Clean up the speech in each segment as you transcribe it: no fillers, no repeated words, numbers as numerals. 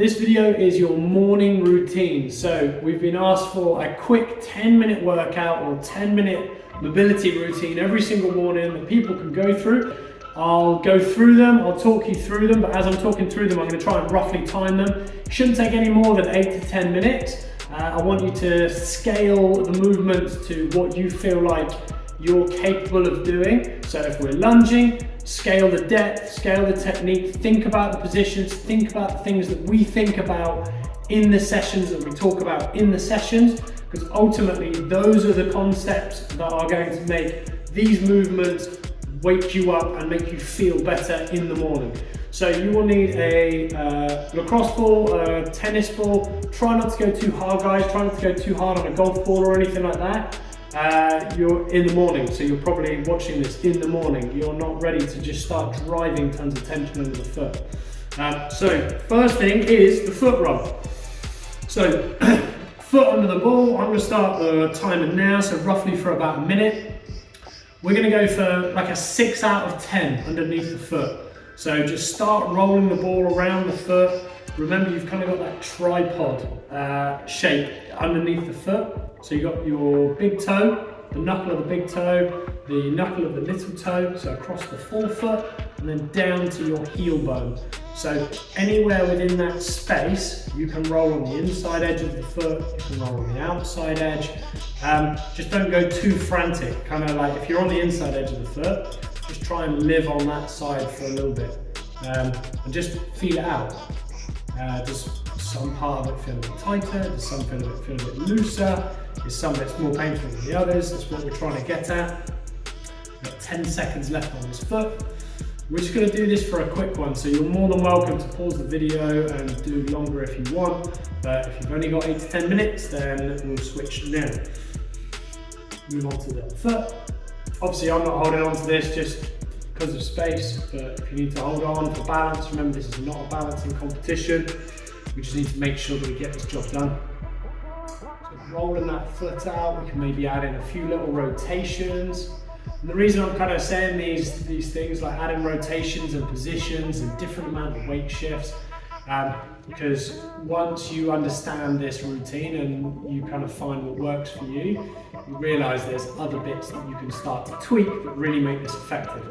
this video is your morning routine. So we've been asked for a quick 10-minute workout or 10-minute mobility routine every single morning that people can go through. I'll go through them, I'll talk you through them, but as I'm talking through them, I'm going to try and roughly time them. It shouldn't take any more than 8 to 10 minutes. I want you to scale the movements to what you feel like you're capable of doing. So if we're lunging, scale the depth, scale the technique, think about the positions, think about the things that we think about in the sessions, that we talk about in the sessions, because ultimately those are the concepts that are going to make these movements wake you up and make you feel better in the morning. So you will need a lacrosse ball, a tennis ball. Try not to go too hard, guys. Try not to go too hard on a golf ball or anything like that. You're in the morning, so you're probably watching this in the morning. You're not ready to just start driving tons of tension under the foot. So first thing is the foot rub. So foot under the ball. I'm going to start the timer now, so roughly for about a minute. We're going to go for like a 6 out of 10 underneath the foot. So just start rolling the ball around the foot. Remember, you've kind of got that tripod shape underneath the foot. So you've got your big toe, the knuckle of the big toe, the knuckle of the little toe, so across the forefoot, and then down to your heel bone. So anywhere within that space, you can roll on the inside edge of the foot, you can roll on the outside edge. Just don't go too frantic, kind of like if you're on the inside edge of the foot, just try and live on that side for a little bit, and just feel it out. Does some part of it feel a bit tighter? Does some feel a bit looser? Is some bits more painful than the others? That's what we're trying to get at. We've got 10 seconds left on this foot. We're just going to do this for a quick one, so you're more than welcome to pause the video and do longer if you want, but if you've only got 8 to 10 minutes, then we'll switch now. Move on to the foot. Obviously, I'm not holding on to this just because of space, but if you need to hold on for balance, remember this is not a balancing competition. We just need to make sure that we get this job done. So rolling that foot out, we can maybe add in a few little rotations. And the reason I'm kind of saying these things, like adding rotations and positions and different amount of weight shifts, because once you understand this routine and you kind of find what works for you, you realise there's other bits that you can start to tweak that really make this effective.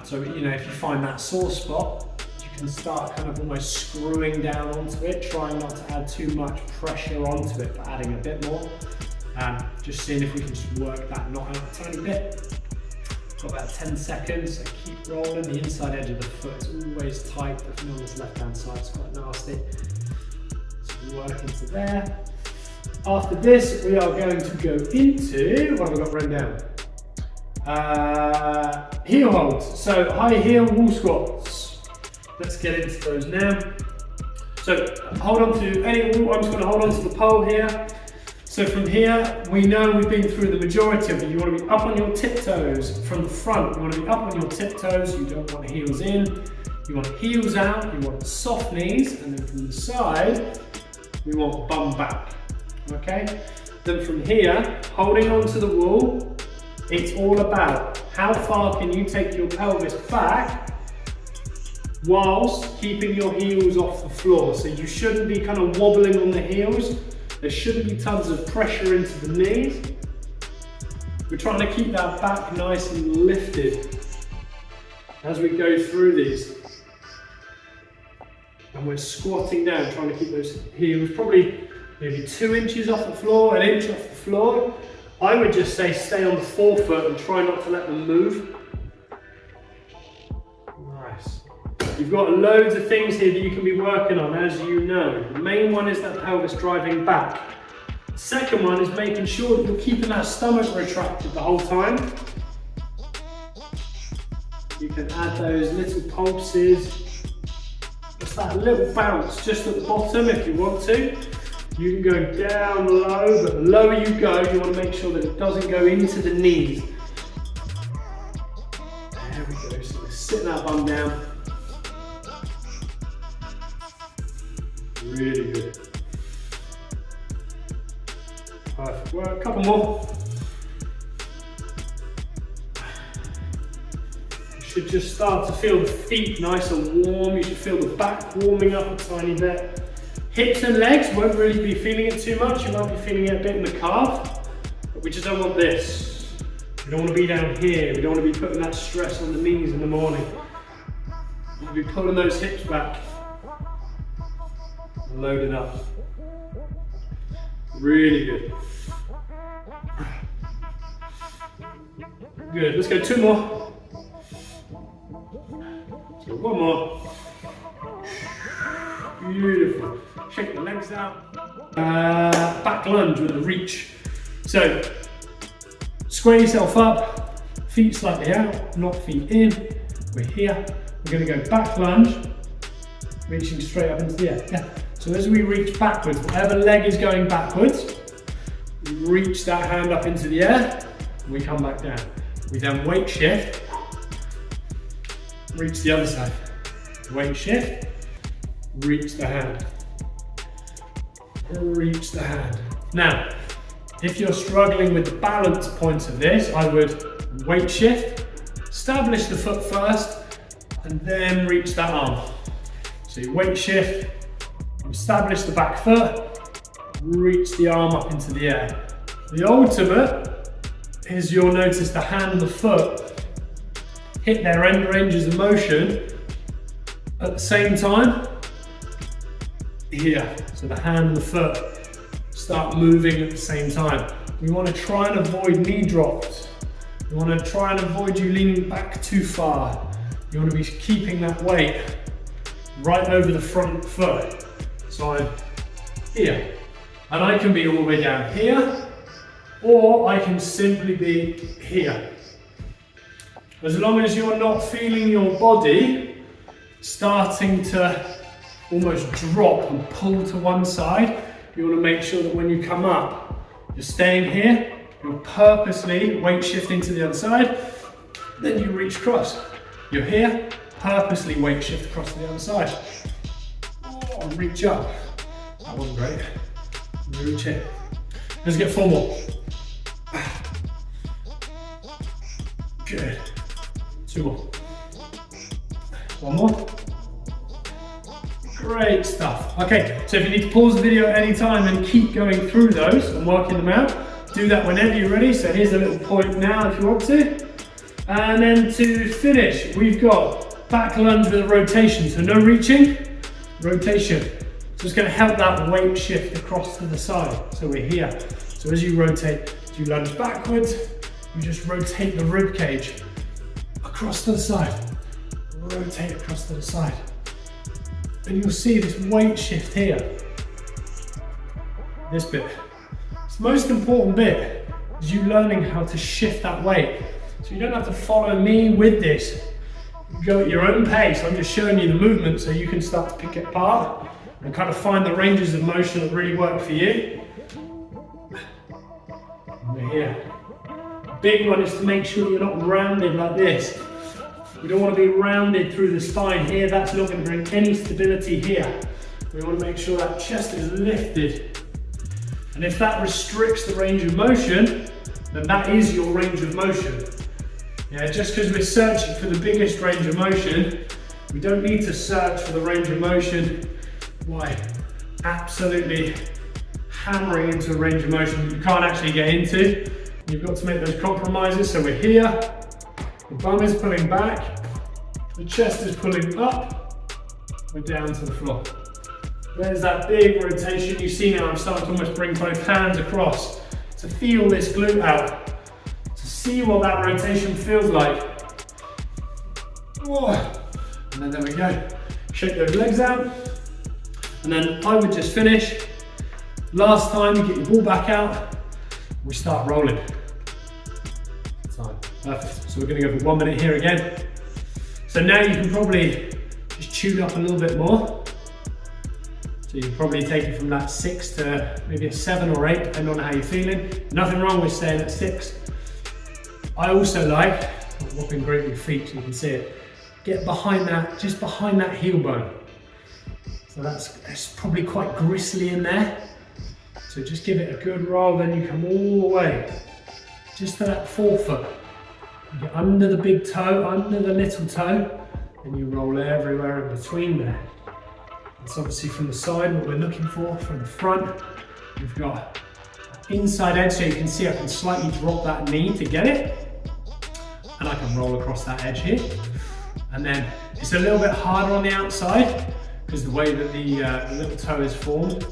So you know, if you find that sore spot, you can start kind of almost screwing down onto it, trying not to add too much pressure onto it, but adding a bit more. Just seeing if we can just work that knot out a tiny bit. Got about 10 seconds, so keep rolling. The inside edge of the foot is always tight, definitely on this left hand side, it's quite nasty. So work into there. After this, we are going to go into, what have I got written down? Heel holds, so high heel wall squats. Let's get into those now. So hold on to any wall, I'm just going to hold on to the pole here. So from here, we know we've been through the majority of it. You want to be up on your tiptoes from the front. You want to be up on your tiptoes. You don't want heels in. You want heels out. You want soft knees. And then from the side, we want bum back. Okay? Then from here, holding onto the wall, it's all about how far can you take your pelvis back whilst keeping your heels off the floor. So you shouldn't be kind of wobbling on the heels. There shouldn't be tons of pressure into the knees. We're trying to keep that back nice and lifted as we go through these. And we're squatting down, trying to keep those heels probably maybe 2 inches off the floor, 1 inch off the floor. I would just say stay on the forefoot and try not to let them move. Nice. You've got loads of things here that you can be working on, as you know. The main one is that pelvis driving back. The second one is making sure that you're keeping that stomach retracted the whole time. You can add those little pulses. Just that little bounce just at the bottom if you want to. You can go down low, but the lower you go, you want to make sure that it doesn't go into the knees. There we go, so we're sitting that bum down. Really good. Perfect work. A couple more. should just start to feel the feet nice and warm. You should feel the back warming up a tiny bit. Hips and legs won't really be feeling it too much. You might be feeling it a bit in the calf, but we just don't want this. We don't want to be down here. We don't want to be putting that stress on the knees in the morning. We'll be pulling those hips back and loading up. Really good. Good, let's go 2 more. So 1 more. Beautiful. Shake the legs out. Back lunge with a reach. So, square yourself up, feet slightly out, not feet in. We're here. We're going to go back lunge, reaching straight up into the air. Yeah. So as we reach backwards, whatever leg is going backwards, we reach that hand up into the air, and we come back down. We then weight shift, reach the other side. Weight shift, reach the hand. Reach the hand. Now, if you're struggling with the balance points of this, I would weight shift, establish the foot first, and then reach that arm. So you weight shift, establish the back foot, reach the arm up into the air. The ultimate is you'll notice the hand and the foot hit their end ranges of motion at the same time here. So the hand and the foot start moving at the same time. We want to try and avoid knee drops. We want to try and avoid you leaning back too far. You want to be keeping that weight right over the front foot. So I'm here, and I can be all the way down here, or I can simply be here. As long as you're not feeling your body starting to almost drop and pull to one side, you want to make sure that when you come up, you're staying here, you're purposely weight shifting to the other side, then you reach across. You're here, purposely weight shift across to the other side. Oh, reach up. That wasn't great. Reach here. Let's get 4 more. Good. 2 more. 1 more. Great stuff. Okay, so if you need to pause the video at any time and keep going through those and working them out, do that whenever you're ready. So here's a little point now if you want to. And then to finish, we've got back lunge with a rotation. So no reaching, rotation. So it's going to help that weight shift across to the side. So we're here. So as you rotate, as you lunge backwards, you just rotate the rib cage across to the side. Rotate across to the side. And you'll see this weight shift here. This bit. It's the most important bit is you learning how to shift that weight. So you don't have to follow me with this. You go at your own pace. I'm just showing you the movement so you can start to pick it apart and kind of find the ranges of motion that really work for you. We're here. The big one is to make sure you're not rounded like this. We don't want to be rounded through the spine here. That's not going to bring any stability here. We want to make sure that chest is lifted. And if that restricts the range of motion, then that is your range of motion. Yeah, just because we're searching for the biggest range of motion, we don't need to search for the range of motion. Why? Absolutely hammering into a range of motion you can't actually get into. You've got to make those compromises. So we're here, the bum is pulling back, the chest is pulling up, we're down to the floor. There's that big rotation. You see now I'm starting to almost bring both hands across to feel this glute out. See what that rotation feels like. Whoa. And then there we go. Shake those legs out. And then I would just finish. Last time, you get your ball back out. We start rolling. Perfect. So we're going to go for 1 minute here again. So now you can probably just tune up a little bit more. So you can probably take it from that 6 to maybe a 7 or 8, depending on how you're feeling. Nothing wrong with staying at 6. I also like whopping great with your feet, so you can see it. Get behind that, just behind that heel bone. So that's probably quite gristly in there. So just give it a good roll, then you come all the way, just to that forefoot. You get under the big toe, under the little toe, and you roll everywhere in between there. That's obviously from the side what we're looking for. From the front, we've got inside edge, so you can see I can slightly drop that knee to get it, and I can roll across that edge here. And then it's a little bit harder on the outside because the way that the little toe is formed.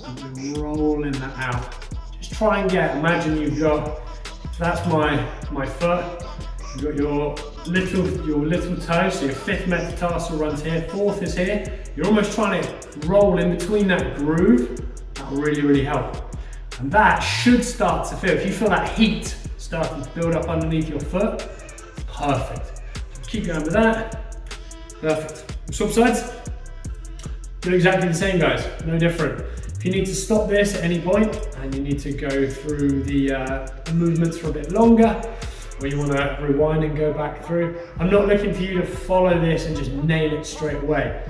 And we're rolling that out. Just try and imagine you've got, that's my foot. You've got your little toe, so your fifth metatarsal runs here, fourth is here. You're almost trying to roll in between that groove. That will really, really help. And that should start to feel, if you feel that heat starting to build up underneath your foot, perfect. Keep going with that. Perfect. Swap sides. Do exactly the same, guys. No different. If you need to stop this at any point and you need to go through the movements for a bit longer, or you want to rewind and go back through, I'm not looking for you to follow this and just nail it straight away.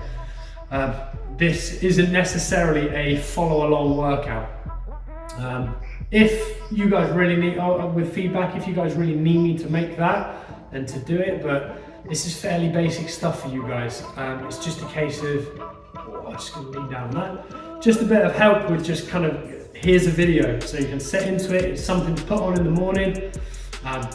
This isn't necessarily a follow along workout. If you guys really need, with feedback, if you guys really need me to make that, then to do it, but this is fairly basic stuff for you guys. It's just a case of, I'm just going to lean down on that. Just a bit of help with just kind of, here's a video, so you can set into it. It's something to put on in the morning.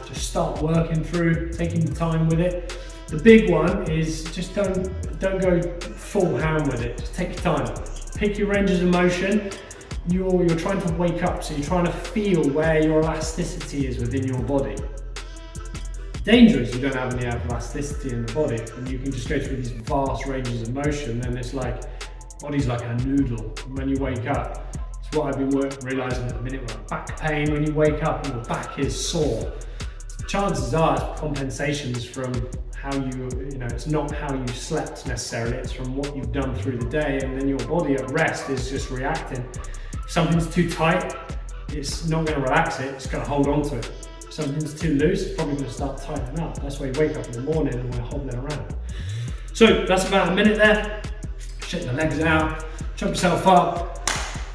Just start working through, taking the time with it. The big one is just don't go full ham with it. Just take your time. Pick your ranges of motion. You're trying to wake up, so you're trying to feel where your elasticity is within your body. Dangerous, you don't have any elasticity in the body, and you can just go through these vast ranges of motion, and it's like, body's like a noodle. And when you wake up, it's what I've been realizing at the minute with back pain. When you wake up and your back is sore, chances are it's compensations from how it's not how you slept necessarily, it's from what you've done through the day, and then your body at rest is just reacting. If something's too tight, it's not going to relax it, it's going to hold on to it. If something's too loose, it's probably going to start tightening up. That's why you wake up in the morning and we're hobbling around. So that's about a minute there. Shake the legs out, jump yourself up,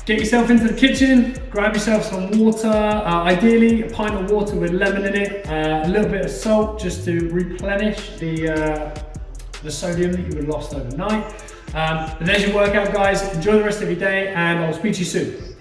get yourself into the kitchen, grab yourself some water, ideally a pint of water with lemon in it, a little bit of salt just to replenish the sodium that you would have lost overnight. But there's your workout, guys. Enjoy the rest of your day, and I'll speak to you soon.